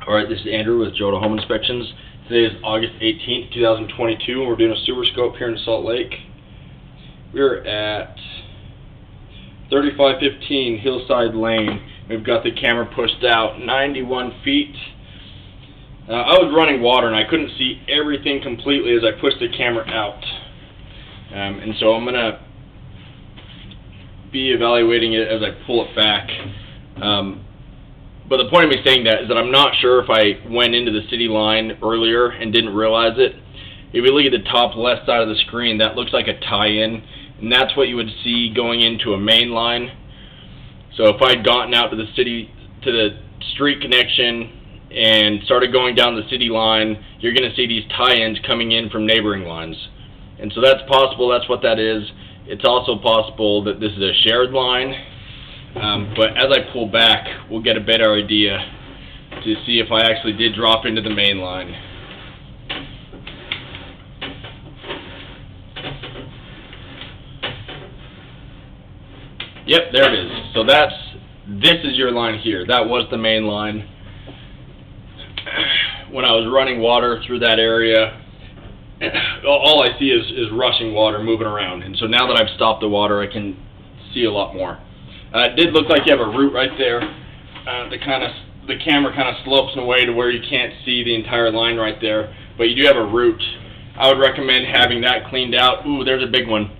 Alright, this is Andrew with Joda Home Inspections. Today is August 18th, 2022, and we're doing a sewer scope here in Salt Lake. We're at 3515 Hillside Lane. We've got the camera pushed out 91 feet. I was running water and I couldn't see everything completely as I pushed the camera out. And so I'm going to be evaluating it as I pull it back. But the point of me saying that is that I'm not sure if I went into the city line earlier and didn't realize it. If you look at the top left side of the screen, that looks like a tie-in, and that's what you would see going into a main line. So if I'd gotten out to the street connection and started going down the city line, you're going to see these tie-ins coming in from neighboring lines. And so that's possible, that's what that is. It's also possible that this is a shared line. But as I pull back, we'll get a better idea to see if I actually did drop into the main line. Yep, there it is. So this is your line here. That was the main line. When I was running water through that area, all I see is rushing water moving around. And so now that I've stopped the water, I can see a lot more. It did look like you have a root right there. The camera kind of slopes in a way to where you can't see the entire line right there, but you do have a root. I would recommend having that cleaned out. Ooh, there's a big one.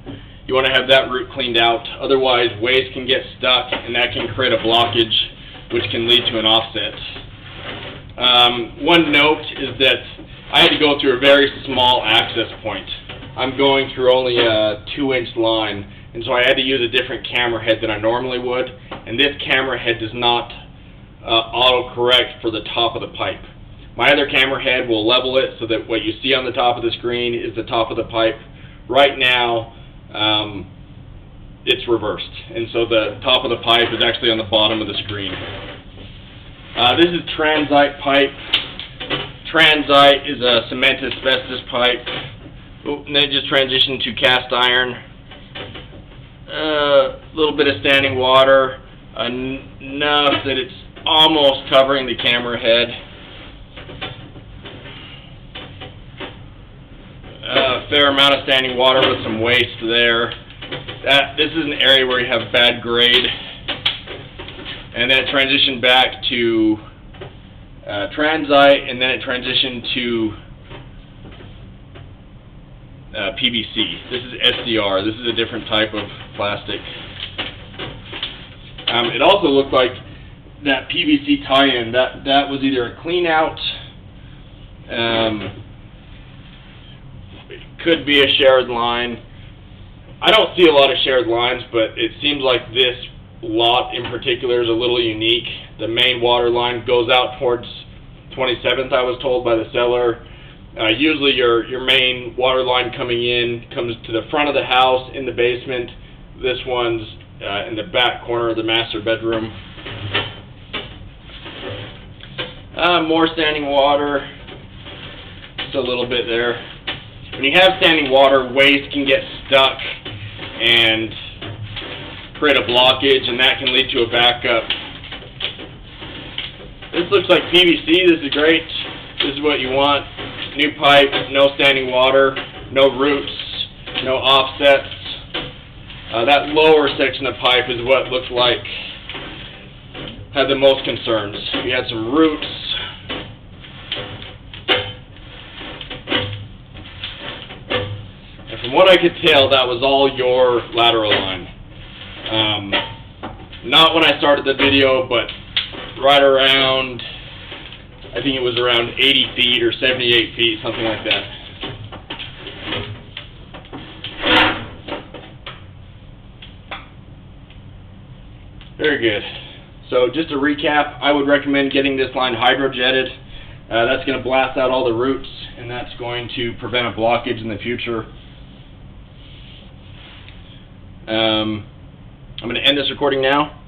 You want to have that root cleaned out, otherwise waste can get stuck and that can create a blockage which can lead to an offset. One note is that I had to go through a very small access point. I'm going through only a 2-inch line, and so I had to use a different camera head than I normally would, and this camera head does not auto-correct for the top of the pipe. My other camera head will level it so that what you see on the top of the screen is the top of the pipe. Right now, it's reversed, and so the top of the pipe is actually on the bottom of the screen. This is transite pipe. Transite is a cement asbestos pipe. And then it just transitioned to cast iron. A little bit of standing water, enough that it's almost covering the camera head. A fair amount of standing water with some waste there. This is an area where you have bad grade. And then it transitioned back to transite, and then it transitioned to PVC. This is SDR. This is a different type of plastic. It also looked like that PVC tie-in, that was either a clean out, it could be a shared line. I don't see a lot of shared lines, but it seems like this lot in particular is a little unique. The main water line goes out towards 27th, I was told by the seller. Usually your main water line coming in comes to the front of the house in the basement. This one's in the back corner of the master bedroom. More standing water, just a little bit there. When you have standing water, waste can get stuck and create a blockage, and that can lead to a backup. This looks like PVC. This is great. This is what you want. New pipe, no standing water, no roots, no offsets. That lower section of pipe is what looks like had the most concerns. We had some roots. And from what I could tell, that was all your lateral line. Not when I started the video, but right around, I think it was around 80 feet or 78 feet, something like that. Very good. So just to recap, I would recommend getting this line hydrojetted. That's going to blast out all the roots, and that's going to prevent a blockage in the future. I'm going to end this recording now.